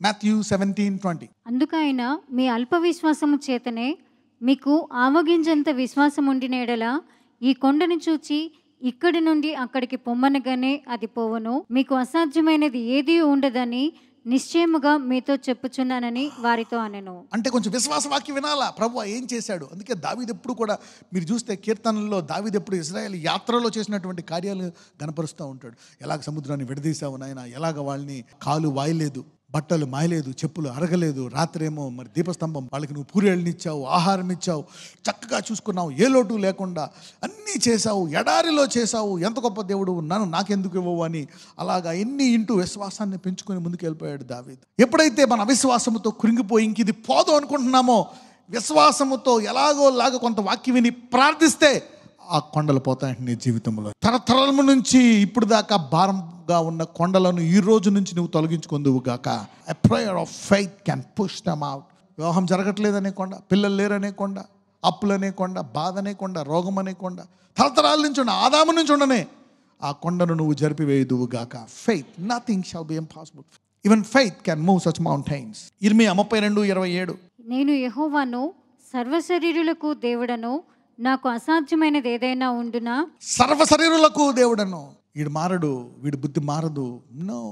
Matthew 17:20. అందుకైన మీ అల్ప విశ్వాసము చేతనే మీకు ఆవగింజంత విశ్వాసం ఉండిన ఎడల ఈ కొండను చూచి ఇక్కడి నుండి అక్కడికి పొమ్మనగానే అది పోవును. మీకు అసాధ్యమైనది ఏదీ ఉండదని నిశ్చయముగా మీతో చెప్పుచున్నానని వారితో అనెను. అంటే కొంచెం విశ్వాస వాక్యం వినాలా, ప్రభువా ఏం చేశాడు. అందుకే దావీదు ఎప్పుడు కూడా మీరు చూస్తే కీర్తనల్లో దావీదు ఎప్పుడు ఇశ్రాయేల్ యాత్రలో చేసినటువంటి కార్యాలు గనపరుస్తూ ఉంటాడు. ఎలాగ సముద్రాన్ని విడదీశావు నాయన, ఎలాగ వాళ్ళని కాలు వాయలేదు, బట్టలు మాయలేదు, చెప్పులు అరగలేదు, రాత్రేమో మరి దీపస్తంభం వాళ్ళకి నువ్వు పూరేళ్ళనిచ్చావు, ఆహారం ఇచ్చావు, చక్కగా చూసుకున్నావు, ఏ లోటు లేకుండా అన్నీ చేశావు, ఎడారిలో చేశావు, ఎంత గొప్ప దేవుడు, నాకెందుకు ఇవ్వవు అని అలాగా ఎన్ని ఇంటూ విశ్వాసాన్ని పెంచుకొని ముందుకు వెళ్ళిపోయాడు దావీదు. ఎప్పుడైతే మన అవిశ్వాసముతో కృంగిపోయి ఇంక ఇది పోదు అనుకుంటున్నామో, విశ్వాసముతో ఎలాగోలాగా కొంత వాక్యం విని ప్రార్థిస్తే ఆ కొండలు పోతాయంటే నీ జీవితంలో. తరతరము నుంచి ఇప్పుడు దాకా భారంగా ఉన్న కొండలను ఈ రోజు నుంచి నువ్వు తొలగించుకుందువు గాక. A prayer of faith can push them out. వివాహం జరగట్లేదనే కొండ, పిల్లలు లేరనే కొండ, అప్పులనే కొండ, బాధ అనే కొండ, రోగం అనే కొండ, తరతరాల నుంచి ఉన్న ఆదాము నుంచి ఉండనే ఆ కొండను నువ్వు జరిపివేయుదువు గాక. Faith, nothing shall be impossible. Even faith can move such mountains. ఇర్మియా 32:27. నేను యెహోవాను, సర్వశరీరులకు దేవుడను, నాకు అసాధ్యమైనది ఏదైనా ఉండునా? సర్వశరీరులకు దేవుడను. వీడు మారడు, వీడి బుద్ధి మారదు. నో,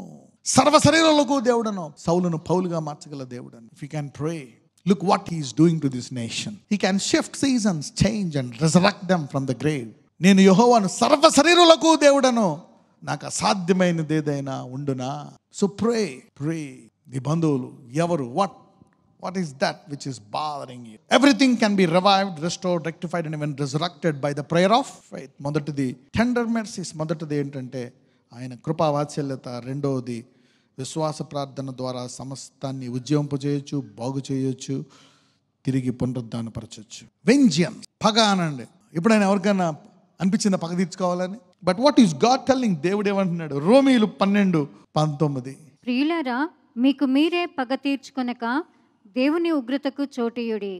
సర్వశరీరులకు దేవుడను. సౌలును పౌలుగా మార్చగల దేవుడను. If you can pray, look what he is doing to this nation. He can shift seasons, change and resurrect them from the grave. నేను యెహోవాను, సర్వశరీరులకు దేవుడను, నాకు అసాధ్యమైనది ఏదైనా ఉండునా? సో ప్రే, ప్రే. నీ బంధువులు ఎవరు, what is that which is bothering you? Everything can be revived, restored, rectified and even resurrected by the prayer of faith. మొదటిది tender mercies. మొదటిది ఏంటంటే ఆయన కృపా వాత్సల్యత. రెండవది విశ్వాస ప్రార్థన ద్వారా సమస్తాన్ని ఉజ్జీవింపజేయచ్చు, బాగు చేయొచ్చు, తిరిగి పునరుద్ధానపరచచ్చు. వెంజియన్స్, పగ అనండి. ఎప్పుడైనా ఎవరికైనా అనిపించిందా పగ తీర్చుకోవాలని? But what is God telling? దేవుడు ఏమంటున్నాడు? రోమీయులు 12:19. ప్రియులారా, మీకు మీరే పగ తీర్చుకొనక దేవుని ఉగ్రతకు చోటీయుడి.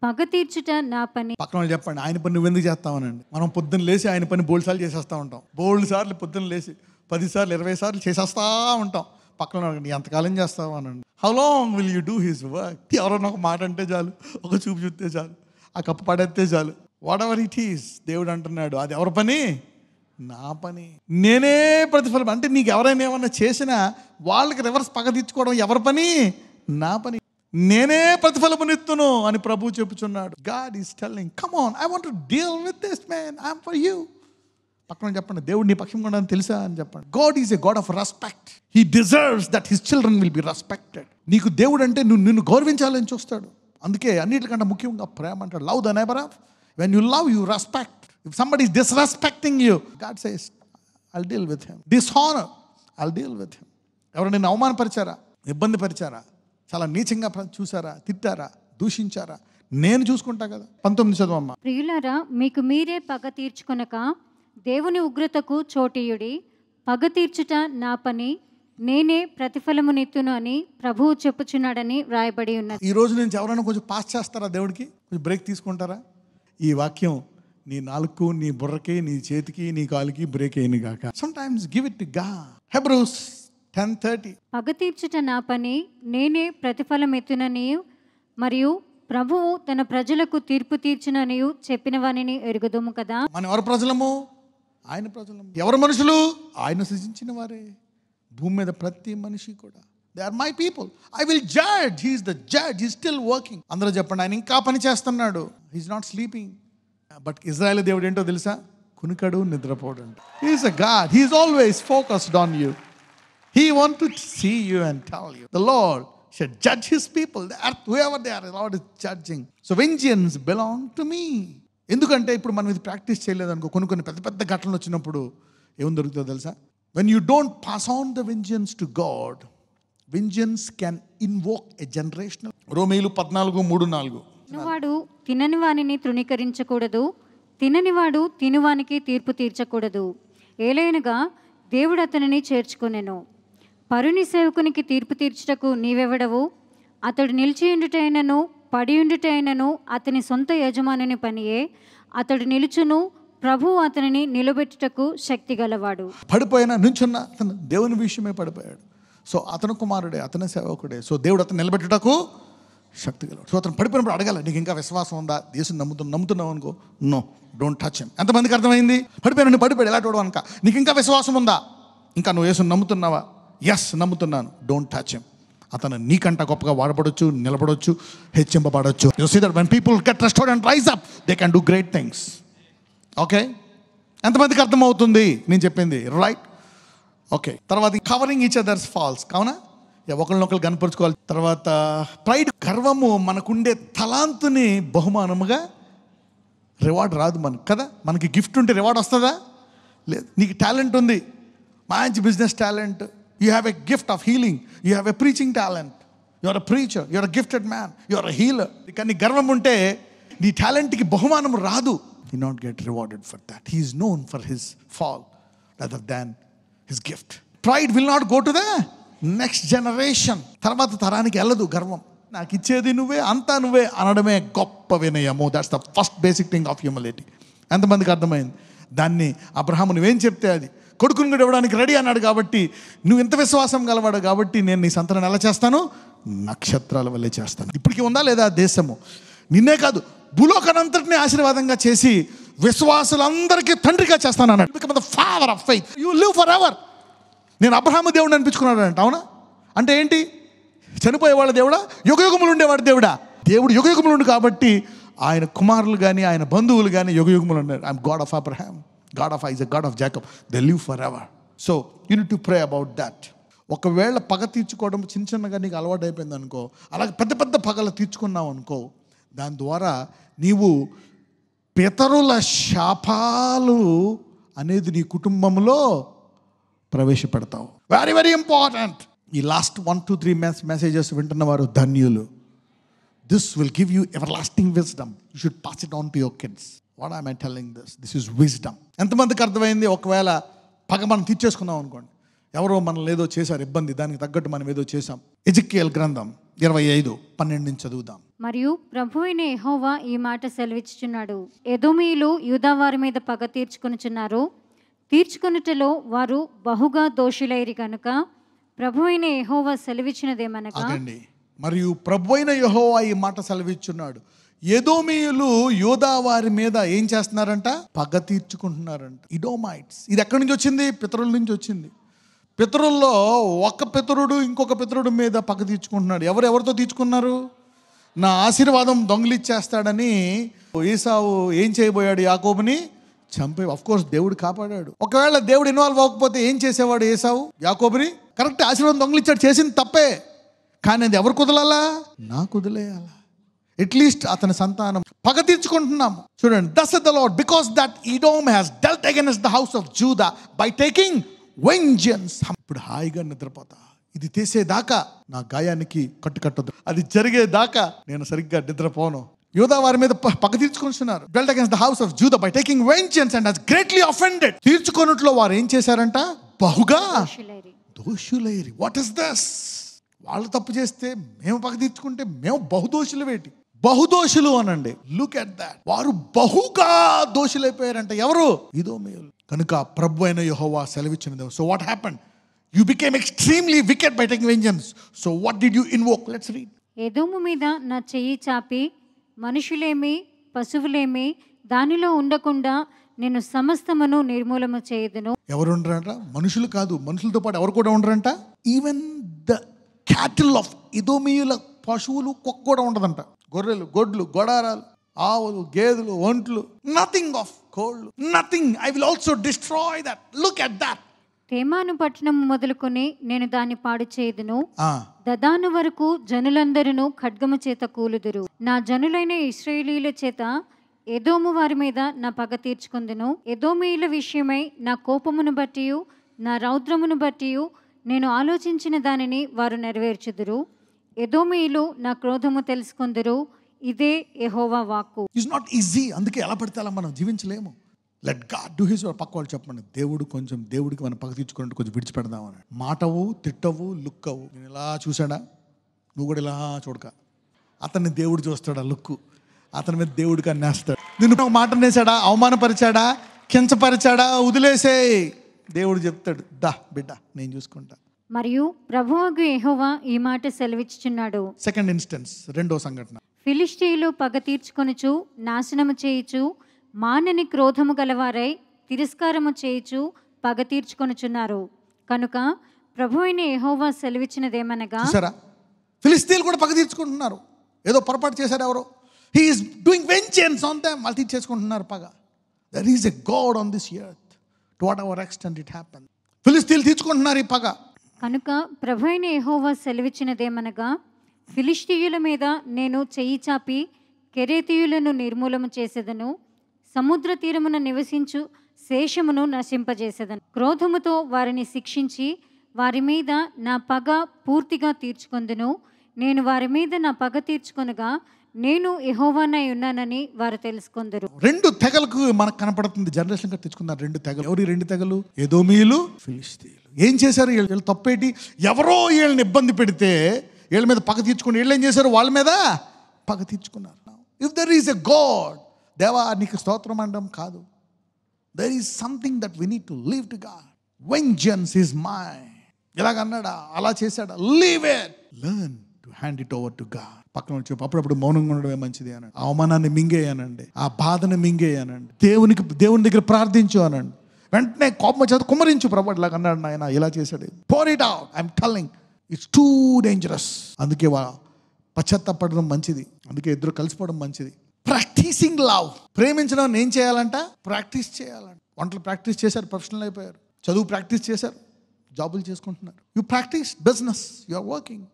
పగ తీర్చుట నా పని. పక్కన వాళ్ళు చెప్పండి, ఆయన పని నువ్వెందుకు చేస్తావనండి. మనం పొద్దున్న లేచి ఆయన పని బోల్డ్ సార్లు చేసేస్తూ ఉంటాం. బోల్డ్ సార్లు పొద్దున్న లేచి 10 సార్లు 20 సార్లు చేసేస్తూ ఉంటాం. పక్కన ఎంతకాలం చేస్తావు అనండి. How long will you do his work? ఎవరైనా ఒక మాట అంటే చాలు, ఒక చూపు చూస్తే చాలు, ఆ కప్పు పడేస్తే చాలు. వాట్ ఎవర్ ఇట్ ఈస్, దేవుడు అంటున్నాడు అది ఎవరి పని? నా పని, నేనే ప్రతిఫలం. అంటే నీకు ఎవరైనా ఏమన్నా చేసినా వాళ్ళకి రివర్స్ పగ తీర్చుకోవడం ఎవరి పని? నా పని. నేనే ప్రతిఫలమునిత్తును అని ప్రభు చెప్పుచున్నాడు. God is telling, come on, I want to deal with this man, I am for you. పక్కన చెప్పండి, దేవుడు నీ పక్షం కూడా తెలుసా అని చెప్పండి. God is a God of respect. He deserves that his children will be respected. నీకు దేవుడు అంటే నిన్ను గౌరవించాలని చూస్తాడు. అందుకే అన్నిటికంటే ముఖ్యంగా ప్రేమ అంటాడు. Love the neighbour of. When you love, you respect. If somebody is disrespecting you, God says I'll deal with him. డిస్హానర్, I'll deal with him. ఎవరు నిన్ను అవమానపరిచారా, ఇబ్బంది పరిచారా, చాలా నీచంగా చూసారా, తిట్టారా, దూషించారా, నేను చూసుకుంటా కదా. 19 చదవమ్మా. ప్రియులారా, మీకు మీరే పగ తీర్చుకొనక దేవుని ఉగ్రతకు చోటీయుడి. పగ తీర్చుట నా పని, నేనే ప్రతిఫలమునిత్తును అని ప్రభువు చెప్పుచున్నాడని వ్రాయబడి ఉన్నది. ఈ రోజు నుంచి ఎవరైనా కొంచెం పాస్ చేస్తారా దేవుడికి? కొంచెం బ్రేక్ తీసుకుంటారా? ఈ వాక్యం నీ నాలుగు, నీ బుర్రకి, నీ చేతికి, నీ కాలుకి బ్రేక్ అయ్యింది కాక. Sometimes give it to God. Hebrews 10:30. పగ తీర్చుట నా పని, నేనే ప్రతిఫలం ఎత్తునని మరియు ప్రభువు తన ప్రజలకు తీర్పు తీర్చునని చెప్పిన వానిని ఎరుగుదుము కదా. మన ఎవరు ప్రజలము? ఆయన ప్రజలము. ఎవరు మనుషులు? ఆయన సృజించిన వారే. భూమి మీద ప్రతి మనిషి కూడా they are my people. I will judge. He is the judge. He still working. అందరూ చెప్పండి, ఆయన ఇంకా పని చేస్తున్నాడు. He is not sleeping. But Israel దేవుడు ఏంటో తెలుసా? కునుకడు, నిద్రపోడు. He is a God. He is always focused on you. He wants to see you and tell you, the Lord should judge his people, the earth, whoever they are, the Lord is judging. So vengeance belong to me. ఎందుకంటే ఇప్పుడు మనం ఇది practice చేయలేదనుకో, కొన్ని పెద్ద పెద్ద ఘటనలు వచ్చినప్పుడు ఏం దొరుకుతుందో తెలుసా? When you don't pass on the vengeance to God, vengeance can invoke a generational. రోమీయులు 14:3-4. తినవాడు తినని వానిని తృణీకరించకూడదు, తిననివాడు తినువానికి తీర్పు తీర్చకూడదు. ఏలైనగా దేవుడు అతనిని చేర్చుకొనెను. పరుని సేవకునికి తీర్పు తీర్చుటకు నీవెవడవు? అతడు నిలిచియుండుటైనను పడియుండుటైనను అతని సొంత యజమానుని పనియే. అతడు నిలుచును, ప్రభువు అతనిని నిలబెట్టుటకు శక్తి గలవాడు. పడిపోయినా నుంచున్నా అతను దేవుని విషయమే పడిపోయాడు. సో అతను కుమారుడే, అతని సేవకుడే. సో దేవుడు అతను నిలబెట్టుటకు శక్తి గలవాడు. సో అతను పడిపోయినప్పుడు అడగాలి, నీకు ఇంకా విశ్వాసం ఉందా? దేశం నమ్ముతున్నావు అనుకో, నో, డోంట్ టచ్ హిమ్. ఎంతమందికి అర్థమైంది? పడిపోయాడు ఎలాంటి అనుక, నీకు ఇంకా విశ్వాసం ఉందా? ఇంకా నువ్వు యేసుని నమ్ముతున్నావా? ఎస్ నమ్ముతున్నాను, డోంట్ టచ్ హిమ్. అతను నీకంట గొప్పగా వాడబడొచ్చు, నిలబడొచ్చు, హెచ్చింపబడొచ్చు. You see that when people get restored and rise up, they can do great things. Okay, ఎంతమందికి అర్థమవుతుంది నేను చెప్పింది? రైట్. ఓకే, తర్వాత కవరింగ్ ఈచ్ అదర్స్ ఫాల్స్, కావునా ఒకరినొకరు కనపరుచుకోవాలి. తర్వాత ప్రైడ్, గర్వము, మనకుండే తలాంతుని బహుమానముగా రివార్డ్ రాదు మనకు కదా. మనకి గిఫ్ట్ ఉంటే రివార్డ్ వస్తుందా? లేదు. నీకు టాలెంట్ ఉంది, మంచి business talent, you have a gift of healing, you have a preaching talent, you are a preacher, you are a gifted man, you are a healer. కానీ గర్వం ఉంటే నీ టాలెంట్కి బహుమానం రాదు. You not get rewarded for that. He is known for his fall rather than his gift. Pride will not go to the next generation. తర్వాత తరానికి వెళ్ళదు గర్వం. నాకు ఇచ్చేది నువ్వే, అంతా నువ్వే అనడమే గొప్ప వినయము. That's the first basic thing of humility. ఎంతమందికి అర్థమైంది? దాన్ని అబ్రహాము నువ్వేం చెప్తే అది, కొడుకుని కూడా ఇవ్వడానికి రెడీ అన్నాడు కాబట్టి, నువ్వు ఎంత విశ్వాసం గలవాడు కాబట్టి నేను నీ సంతానం ఎలా చేస్తాను? నక్షత్రాల వల్లే చేస్తాను. ఇప్పటికీ ఉందా లేదా దేశము? నిన్నే కాదు, భూలోకనంతటిని ఆశీర్వాదంగా చేసి విశ్వాసులందరికీ తండ్రిగా చేస్తాను అన్నాడు. Become the father of faith. You live for ever. నేను అబ్రహాము దేవుడు అనిపించుకున్నాడు అంట. అవునా? అంటే ఏంటి? చనిపోయేవాళ్ళ దేవుడా? యుగయుగములు ఉండేవాడు దేవుడా? దేవుడు యుగయుగములు ఉండు కాబట్టి ఆయన కుమారులు కానీ ఆయన బంధువులు కానీ యుగయుగములు ఉన్నారు. I'm God of Abraham, God of Isaac, God of Jacob. They live for ever. So you need to pray about that. ఒకవేళ పగ తీర్చుకోవడం చిన్నగా నీకు అలవాటు అయిపోయింది అనుకో, అలాగే పెద్ద పెద్ద పగలు తీర్చుకున్నావు అనుకో, దాని ద్వారా నీవు పితరుల శాపాలు అనేది నీ కుటుంబంలో ప్రవేశపెడతావు. Very very important. ఈ లాస్ట్ 1 to 3 మెసేజెస్ వింటున్న వారు ధన్యులు. This will give you everlasting wisdom. You should pass it on to your kids. What I telling this? This is wisdom. ఎంతమందికి అర్థమైంది? ఒకవేళ పగ మనం తీర్చేసుకున్నాం అనుకోండి, ఎవరో మనల్ని ఏదో చేశారు ఇబ్బంది, దానికి తగ్గట్టు మనం ఏదో చేశాం. ఎజెకియల్ గ్రంథం 25:12 నుంచి చదువుదాం. మరియు ప్రభువైన యెహోవా ఈ మాట సెలవిచ్చుచున్నాడు, ఎదోమీయులు యూదా వారి మీద పగ తీర్చుకొనుచున్నారు. తీర్చుకొనుటలో వారు బహుగా దోషులైరి కనుక ప్రభువైన యెహోవా సెలవిచ్చినదేమనగా, మరియు ప్రభువైన యెహోవా ఈ మాట సెలవిచ్చున్నాడు, ఎదోమీయులు యూదా వారి మీద ఏం చేస్తున్నారంట? పగ తీర్చుకుంటున్నారంట. ఇడోమైట్స్. ఇది ఎక్కడి నుంచి వచ్చింది? పితరుల నుంచి వచ్చింది. పితరుల్లో ఒక పితరుడు ఇంకొక పితరుడు మీద పగ తీర్చుకుంటున్నాడు. ఎవరితో తీర్చుకున్నారు? నా ఆశీర్వాదం దొంగిలిచ్చేస్తాడని ఏసావు ఏం చేయబోయాడు? యాకోబుని చంపే. ఆఫ్ కోర్స్ దేవుడు కాపాడాడు. ఒకవేళ దేవుడు ఇన్వాల్వ్ అవ్వకపోతే ఏం చేసేవాడు ఏసావు? యాకోబుని కరెక్ట్ ఆశీర్వాదం దొంగిలిచ్చాడు, చేసింది తప్పే, కానీ అది ఎవరు కుదలాలా? నాకు వదిలేయాలా? అట్లీస్ట్ అతని సంతానం. పగ తీర్చుకుంటున్నాము. చూడండి, thus saith the Lord, because that Edom has dealt against the house of Judah by taking vengeance. ఇప్పుడు హాయిగా నిద్రపోతా. ఇది తీసేదాకా నా గాయానికి కట్టుకట్టదు. అది జరిగేదాకా నేను సరిగ్గా నిద్రపోను. యూదా వారి మీద పగ తీర్చుకుంటున్నారు. dealt against the house of Judah by taking vengeance and has greatly offended. తీర్చుకొనుట్లో వారు ఏం చేశారంట? బహుగా దోషులైరి. What is this? వాళ్ళు తప్పు చేస్తే మేము పగ తీర్చుకుంటే మేము బహుదోషులు వేటి? బహుదోషులు అనండి. Look at that. వారు బహుగా దోషులైపోయారంట. ఎవరు? ఎదోమీయులు. కనుక ప్రభు అయిన యెహోవా సెలవిచ్చినది. So what happened? You became extremely wicked by taking vengeance. So what did you invoke? Let's read. ఎదోము మీద నా చెయ్యి చాపి మనుషులేమి పశువులేమి దానిలో ఉండకుండా నేను సమస్తమును నిర్మూలము చేయదును. ఎవరు ఉండరంట? మనుషులు కాదు, మనుషులతో పాటు ఎవరు కూడా ఉండరంట? ఈవెన్ ద క్యాటిల్ ఆఫ్ ఎదోమీయుల పశువులు కుక్క కూడా ఉండదంట. గొర్రెలు, గొడ్లు, గొడారాలు, ఆవులు, గేదెలు, ఒంట్లు, నథింగ్ ఆఫ్ కోళ్ళు, nothing. I will also destroy that. Look at that. తేమాను పట్టణం మొదలుకొని నేను దాన్ని పాడు చేయదును. దదాను వరకు జనులందరూ ఖడ్గము చేత కూలుదురు. నా జనులైన ఇశ్రాయేలీయుల చేత ఎదోము వారి మీద నా పగ తీర్చుకుందును. ఎదోమీయుల విషయమై నా కోపమును బట్టి నా రౌద్రమును బట్టి నేను ఆలోచించిన దానిని వారు నెరవేర్చుదురు. ఎదోమీయులు నా క్రోధము తెలుసుకుందురు. ఇదే యెహోవా వాక్కు. It's not easy. అందుకే ఎలా పడితే అలా మనం జీవించలేము. Let God do his work. పక్క వాళ్ళు చెప్పండి, దేవుడికి మనం పగ తీర్చుకుంటే కొంచెం విడిచిపెడదామని. మాటవు, తిట్టవు, లుక్కవు. నేను ఇలా చూసాడా, నువ్వు కూడా ఇలా చూడక. అతన్ని దేవుడు చూస్తాడా? లుక్కు. అతని మీద దేవుడికి అన్నేస్తాడు. నిన్ను మాట అనేసాడా, అవమానపరిచాడా, కించపరిచాడా, వదిలేసే. దేవుడు చెప్తాడు, దా బిడ్డ నేను చూసుకుంటా. మరియు ప్రభువగు యెహోవా ఈ మాట సెలవిచ్చుచున్నాడు. సెకండ్ ఇన్స్టెన్స్, రెండో సంఘటన. ఫిలిష్తీయులు పగ తీర్చుకొనుచు నాశనము చేయుచు మానని క్రోధము గలవారై తిరస్కారము చేయుచు పగ తీర్చుకొనుచున్నారు. కనుక ప్రభువైన యెహోవా సెలవిచ్చినదేమనగా, చూసారా, ఫిలిస్తీన్లు కూడా పగ తీర్చుకుంటున్నారు. ఏదో పొరపాటు చేశారు ఎవరో. He is doing vengeance on them. వాళ్ళు తీర్చేసుకుంటున్నారు పగ. There is a God on this earth to whatever extent it happen. ఫిలిస్తీన్లు తీర్చుకుంటున్నారు ఈ పగ. కనుక ప్రభువైన యెహోవా సెలవిచ్చినదేమనగా, ఫిలిష్తీయుల మీద నేను చెయ్యి చాపి కెరేతీయులను నిర్మూలము చేసేదను, సముద్ర తీరమున నివసించు శేషమును నశింపజేసేదను. క్రోధముతో వారిని శిక్షించి వారి మీద నా పగ పూర్తిగా తీర్చుకొందును. నేను వారి మీద నా పగ తీర్చుకొనగా నేను యెహోవానై ఉన్నానని వారు తెలుసుకొందురు. రెండు తెగలకు మనకు కనపడుతుంది. జనరేషన్ గా తెచ్చుకున్నారు రెండు తెగలు. ఎవరి రెండు తెగలు? ఎదోమీయులు, ఫిలిస్తీయులు. ఏం చేశారు వీళ్ళు? తప్పేటి? ఎవరో వీళ్ళని ఇబ్బంది పెడితే వీళ్ళ మీద పగ తీర్చుకుని వీళ్ళు ఏం చేశారు? వాళ్ళ మీద పగ తీర్చుకున్నారు. If there is a God, దేవా నీకు స్తోత్రం అనడం కాదు. There is something that we need to leave to God. Vengeance is mine. ఇలాగన్నాడా? అలా చేశాడా? Leave it. Learn to hand it over to God. పక్కన వచ్చి అప్పుడప్పుడు మౌనంగా ఉండడమే మంచిది అనండి. అవమానాన్ని మింగేయనండి, ఆ బాధను మింగేయనండి, దేవుని దగ్గర ప్రార్థించు అనండి. వెంటనే కోపం వచ్చేది కుమ్మరించు. ప్రభు ఇలాగ అన్నాడు, ఆయన ఇలా చేశాడు. Pour it out. I'm telling, it's too dangerous. అందుకే పశ్చాత్తాపడడం మంచిది. అందుకే ఇద్దరు కలిసిపోవడం మంచిది. Practising love. ప్రేమించడం ఏం చేయాలంట? ప్రాక్టీస్ చేయాలంట. వంటలు ప్రాక్టీస్ చేశారు, ప్రొఫెషనల్ అయిపోయారు. చదువు ప్రాక్టీస్ చేశారు, జాబులు చేసుకుంటున్నారు. You practise business, you are working.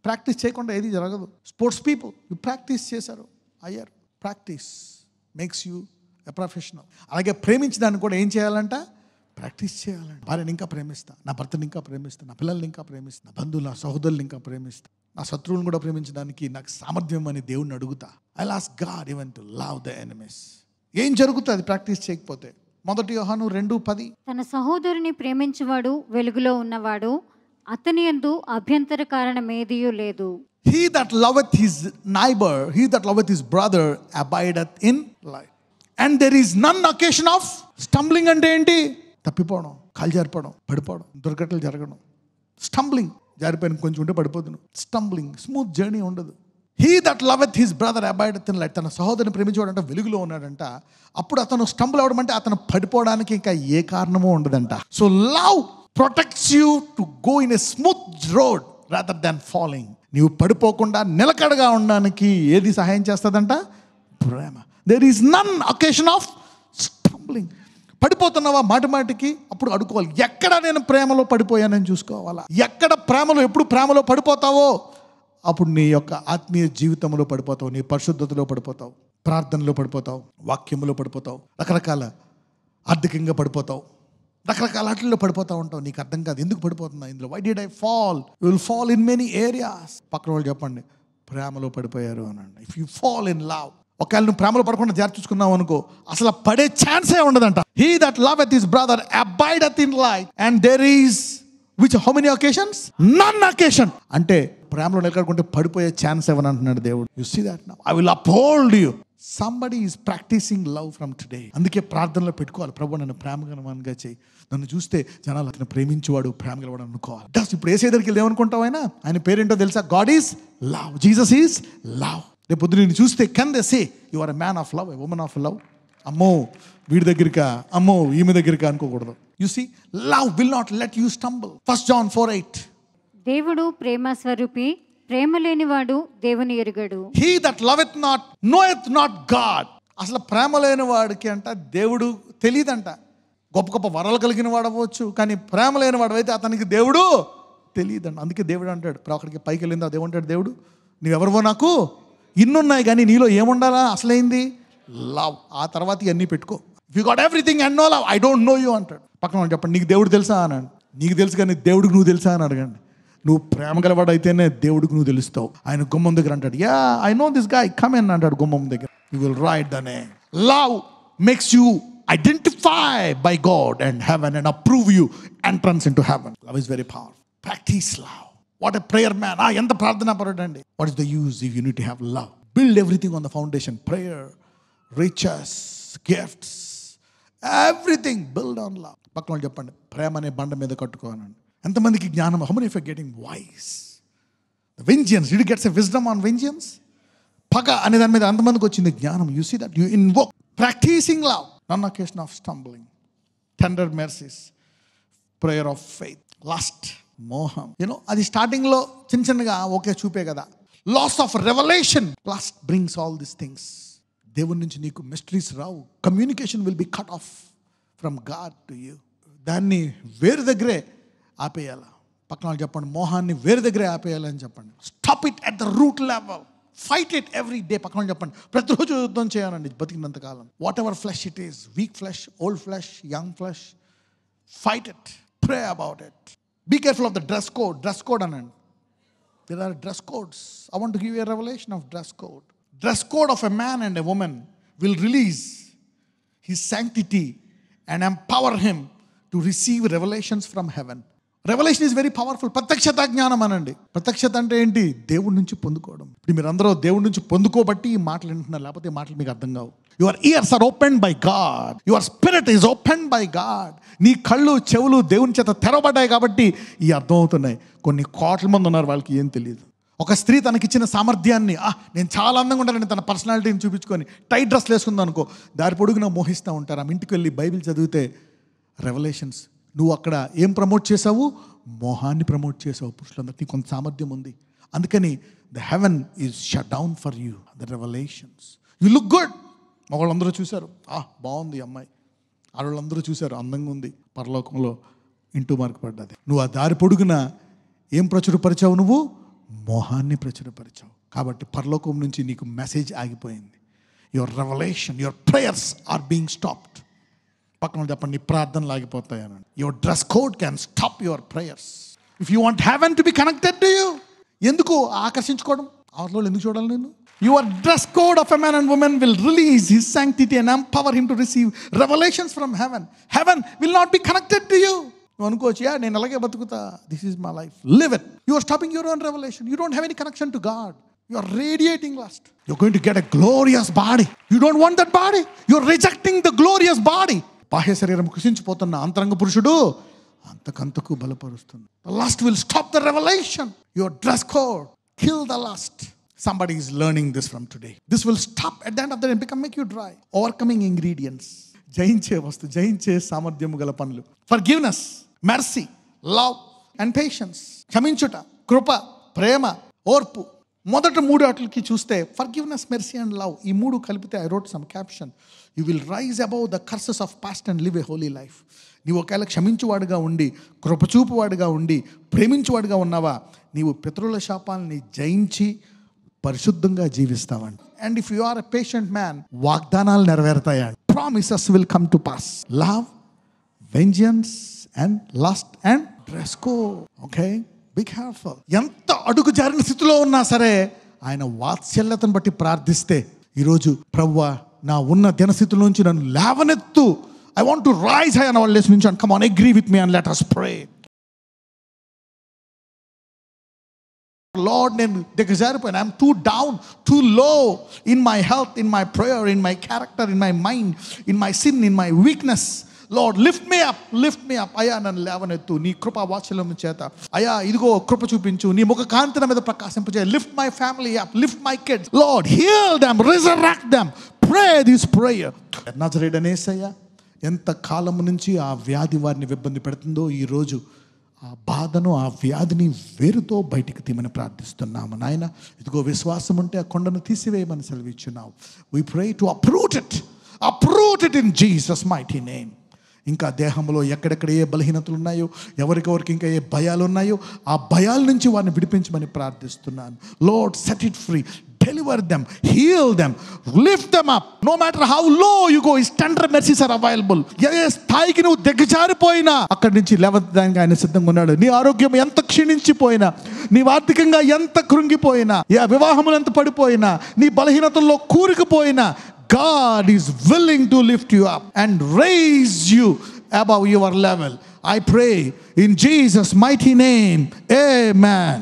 Practice చేయకుండా ఏది జరగదు. స్పోర్ట్స్ పీపుల్, యూ ప్రాక్టీస్ చేశారు, అయ్యారు. Practice makes you a professional. అలాగే ప్రేమించడానికి కూడా ఏం చేయాలంట? ప్రాక్టీస్ చేయాలంట. భార్యని ఇంకా ప్రేమిస్తా, నా భర్తని ఇంకా ప్రేమిస్తా, నా పిల్లల్ని ఇంకా ప్రేమిస్తా, నా బంధువులు, నా సహోదరులు ఇంకా ప్రేమిస్తా, నా శత్రువులను కూడా ప్రేమించడానికి నాకు సామర్థ్యం అని దేవుణ్ణి అడుగుతా. I ask God even to love the enemies. ఏం జరుగుతుంది ప్రాక్టీస్ చేయకపోతే? 1 యోహాను 2:10. తన సహోదరుని ప్రేమించువాడు వెలుగులో ఉన్నవాడు, అతని యందు అభ్యంతర కారణమేదియూ లేదు. He that loveth his neighbor, he that loveth his brother abideth in light. And there is none occasion of stumbling. అంటే ఏంటి? తప్పిపోవడం, కాలు జారిపోవడం, పడిపోవడం, దుర్ఘటనలు జరగడం. స్టంబ్లింగ్, జారిపోయిన కొంచెం ఉంటే పడిపోతున్నాను. స్టంబ్లింగ్, స్మూత్ జర్నీ ఉండదు. He that loveth his brother abideth in light. తన సహోదరుని ప్రేమించేవాడంట వెలుగులో ఉన్నాడంట. అప్పుడు అతను స్టంబుల్ అవడం అంటే అతను పడిపోవడానికి ఇంకా ఏ కారణమో ఉండదంట. So love protects you to go in a smooth road rather than falling. నీవు పడిపోకుండా నిలకడగా ఉండడానికి ఏది సహాయం చేస్తుందంట? ప్రేమ. There is none occasion of stumbling. పడిపోతున్నావా మాటికి? అప్పుడు అడుకోవాలి, ఎక్కడ నేను ప్రేమలో పడిపోయానని చూసుకోవాలా. ఎక్కడ ప్రేమలో, ఎప్పుడు ప్రేమలో పడిపోతావో అప్పుడు నీ యొక్క ఆత్మీయ జీవితంలో పడిపోతావు, నీ పరిశుద్ధతలో పడిపోతావు, ప్రార్థనలో పడిపోతావు, వాక్యంలో పడిపోతావు, రకరకాల ఆర్థికంగా పడిపోతావు, రకరకాల వాటిల్లో పడిపోతూ ఉంటావు. నీకు అర్థం కాదు ఎందుకు పడిపోతున్నా ఇందులో. Why did I fall? You will fall in many areas. పక్కన వాళ్ళు చెప్పండి, ప్రేమలో పడిపోయారు అనండి. If you fall in love. ఒకవేళ నువ్వు ప్రేమలో పడకుండా జాగ్రత్త చూసుకున్నావు అనుకో, అసలు పడే ఛాన్సే ఉండదంట. He that loveth his brother abideth in light and there is which how many occasions? None occasion. అంటే ప్రేమలో నిలకడకుంటే పడిపోయే ఛాన్స్ ఏమని అంటున్నాడు దేవుడు. You see that now I will uphold you. Somebody is practising love from today. అందుకే ప్రార్థనలో పెట్టుకోవాలి, ప్రభు నన్ను ప్రేమగా చేయి, నన్ను చూస్తే జనాలు అతను ప్రేమించేవాడు, ప్రేమ గలవాడు అనుకోవాలి. జస్ట్ ఇప్పుడు ఏసే దగ్గరికి వెళ్ళి ఏమనుకుంటావు? ఆయన పేరేంటో తెలుసా? God is love, Jesus is love. రేపు పొద్దున నేను చూస్తే can they say you are a man of love, a woman of love? అమ్మో వీడి దగ్గరికా, అమ్మో ఈమె దగ్గరికా అనుకోకూడదు. You see, love will not let you stumble. 1 John 4:8. దేవుడు ప్రేమ స్వరూపి, ప్రేమ లేనివాడు దేవుని ఎరుగడు. He that loveth not knoweth not God. అసలు ప్రేమ లేని వాడికి అంట దేవుడు తెలియదంట. గొప్ప గొప్ప వరాలు కలిగిన వాడు అవ్వచ్చు, కానీ ప్రేమ లేని వాడు అయితే అతనికి దేవుడు తెలియదంట. అందుకే దేవుడు అంటాడు, అక్కడికి పైకి వెళ్ళింది ఆ దేవుడు అంటాడు, దేవుడు నువ్వెవరివో నాకు ఇన్నున్నాయి కానీ నీలో ఏముండాలా? అసలైంది లవ్. ఆ తర్వాత ఇవన్నీ పెట్టుకో. If you got everything and no love, I don't know you అంటాడు. పక్కన చెప్పండి, నీకు దేవుడు తెలుసా అన్నాడు. నీకు తెలుసు కానీ దేవుడికి నువ్వు తెలుసా అని అడగండి. నువ్వు ప్రేమ గలవాడు అయితేనే దేవుడికి నువ్వు తెలుస్తావు. ఆయన గుమ్మం దగ్గర అంటాడు, yeah I know this guy, come in అంటాడు గుమ్మం దగ్గర. You will write the name. Love makes you identify by God and heaven and approve you entrance in to heaven. Love is very powerful. Practice love. What a prayer man. ఎంత ప్రార్థనా పరుడు అండి. What is the use if you need to have love? Build everything on the foundation. Prayer, riches, gifts, everything build on love. పక్కన చెప్పండి, ప్రేమ అనే బండ మీద కట్టుకోనండి. ఎంతమందికి జ్ఞానం? How many of you are getting wise? Vengeance, did you get a wisdom on vengeance? పగ అనే దాని మీద అంతమందికి వచ్చింది జ్ఞానం. You see that you invoke practising love, non occasion of stumbling, tender mercies, prayer of faith, lust, మోహం. అది స్టార్టింగ్లో చిన్న చిన్నగా ఓకే చూపే కదా. Loss of revelation, lust brings all these things. దేవుడి నుంచి నీకు మిస్టరీస్ రావు. Communication will be cut off from God to you. దాన్ని వేరు దగ్గరే ఆపేయాల. పక్కన వాళ్ళు చెప్పండి, మోహాన్ని వేరు దగ్గరే ఆపేయాలని చెప్పండి. Stop it at the root level. Fight it every day. పక్కన వాళ్ళు చెప్పండి, ప్రతిరోజు యుద్ధం చేయాలండి బతికినంతకాలం. Whatever flesh it is, weak flesh, old flesh, young flesh, fight it, pray about it. Be careful of the dress code. Dress code అనండి. There are dress codes. I want to give you a revelation of dress code. Dress code of a man and a woman will release his sanctity and empower him to receive revelations from heaven. Revelation is very powerful. ప్రత్యక్షత జ్ఞానం అనండి. ప్రత్యక్షత అంటే ఏంటి? దేవుడి నుంచి పొందుకోవడం. ఇప్పుడు మీరు అందరూ దేవుడి నుంచి పొందుకోబట్టి ఈ మాటలు వింటున్నారు, లేకపోతే ఈ మాటలు మీకు అర్థం కావు. Your ears are opened by God. Your spirit is opened by God. నీ కళ్ళు చెవులు దేవుని చేత తెరవబడ్డాయి కాబట్టి ఈ అర్థం అవుతున్నాయి. కొన్ని కోట్ల మంది ఉన్నారు, వాళ్ళకి ఏం తెలియదు. ఒక స్త్రీ తనకిచ్చిన సామర్థ్యాన్ని, నేను చాలా అందంగా ఉంటానని తన పర్సనాలిటీని చూపించుకొని టైట్ డ్రెస్లు వేసుకుందాం అనుకో, దారి పొడుగునా మోహిస్తూ ఉంటారు. ఆమె ఇంటికి వెళ్ళి బైబిల్ చదివితే రెవల్యూషన్స్. నువ్వు అక్కడ ఏం ప్రమోట్ చేసావు? మోహాన్ని ప్రమోట్ చేసావు. పురుషులందరికీ కొంత సామర్థ్యం ఉంది, అందుకని the heaven is shut down for you. The revelations. You look good. మగవాళ్ళందరూ చూశారు, బాగుంది అమ్మాయి. ఆడవాళ్ళందరూ చూశారు, అందంగా ఉంది. పరలోకంలో ఇంటూ మార్క్ పడ్డది. నువ్వు ఆ దారి పొడుగున ఏం ప్రచురపరిచావు? నువ్వు మోహాన్ని ప్రచురపరిచావు. కాబట్టి పరలోకం నుంచి నీకు మెసేజ్ ఆగిపోయింది. Your revolution, your prayers are being stopped. పక్కన చెప్పండి, నీ ప్రార్థనలు ఆగిపోతాయి అనండి. Your dress code can stop your prayers. If you want heaven to be connected to you. ఎందుకు ఆకర్షించుకోవడం? అవతల ఎందుకు చూడాలి నేను? Your dress code of a man and woman will release his sanctity and empower him to receive revelations from heaven. Heaven will not be connected to you. నువ్వు అనుకోవచ్చు, నేను అలాగే బతుకుతా, this is my life, live it. You are stopping your own revelation. You don't have any connection to God. You are radiating lust. You are going to get a glorious body. You don't want that body. You are rejecting the glorious body. బాహ్య శరీరం కృషించిపోతున్న అంతరంగ పురుషుడు అంతకంతకు బలపరుస్తుంది. Lust will stop the revelation. Your dress code kill the lust. Somebody is learning this from today. This will stop at the end of the day and make you dry. Overcoming ingredients. జయించే వస్తు, జయించే సామర్థ్యము గల పనులు. Forgiveness, mercy, love and patience. క్షమించుట, కృప, ప్రేమ, ఓర్పు. మొదటి 3 వాటికి చూస్తే forgiveness, mercy and love. ఈ 3 కలిపితే I wrote some caption. You will rise above the curses of past and live a holy life. నీవు ఒకవేళ క్షమించువాడుగా ఉండి, కృపచూపువాడుగా ఉండి, ప్రేమించువాడుగా ఉన్నావా, నీవు పితరుల శాపాలని జయించి పరిశుద్ధంగా జీవిస్తామండి. And if you are a patient man, వాగ్దానాలు నెరవేరుతాయండి. Promises will come to pass. Love, vengeance and lust and dress code. Okay, be careful. ఎంత అడుగు జారిన స్థితిలో ఉన్నా సరే ఆయన వాత్సల్యతను బట్టి ప్రార్థిస్తే, ఈరోజు ప్రభువా నా ఉన్న దినస్థితుల నుంచి నన్ను లేవనెత్తు. I want to rise high అన్న వాళ్ళు లేచి నుంచి, come on, agree with me and let us pray. Lord, నేను దిగజారిపోయాను. I'm too down, too low in my health, in my prayer, in my character, in my mind, in my sin, in my weakness. Lord lift me up, lift me up. అయ్యా నన్ను లేవనెత్తు నీ కృపా వాత్సల్యం చేత. అయ్యా ఇదిగో కృప చూపించు, నీ ముఖ కాంతి నా మీద ప్రకాశింపజేయ. Lift my family up, lift my kids. Lord heal them, resurrect them. Pray this prayer. నజరేయుడైన యేసయ్యా, ఎంత కాలం నుంచి ఆ వ్యాధి వారిని ఇబ్బంది పెడుతుందో, ఈరోజు ఆ బాధను, ఆ వ్యాధిని వేరుతో బయటికి తీయమని ప్రార్థిస్తున్నాము నాయన. ఇదిగో విశ్వాసం ఉంటే ఆ కొండను తీసివేయమని సెలవిచ్చున్నావు. We pray to uproot it in Jesus' mighty name. ఇంకా దేహంలో ఎక్కడెక్కడ ఏ బలహీనతలు ఉన్నాయో, ఎవరికెవరికి ఇంకా ఏ భయాలు ఉన్నాయో, ఆ భయాల నుంచి వారిని విడిపించమని ప్రార్థిస్తున్నాను. Lord, set it free. Deliver them, heal them, lift them up. No matter how low you go, his tender mercies are available. ఏ స్థాయికి నువ్వు దిగజారిపోయినా అక్కడి నుంచి లేవడానికి ఆయన సిద్ధంగా ఉన్నాడు. నీ ఆరోగ్యం ఎంత క్షీణించిపోయినా, నీ ఆర్థికంగా ఎంత కృంగిపోయినా, ఏ వివాహములు ఎంత పడిపోయినా, నీ బలహీనతల్లో కూరుకుపోయినా, God is willing to lift you up and raise you above your level. I pray in Jesus' mighty name. Amen.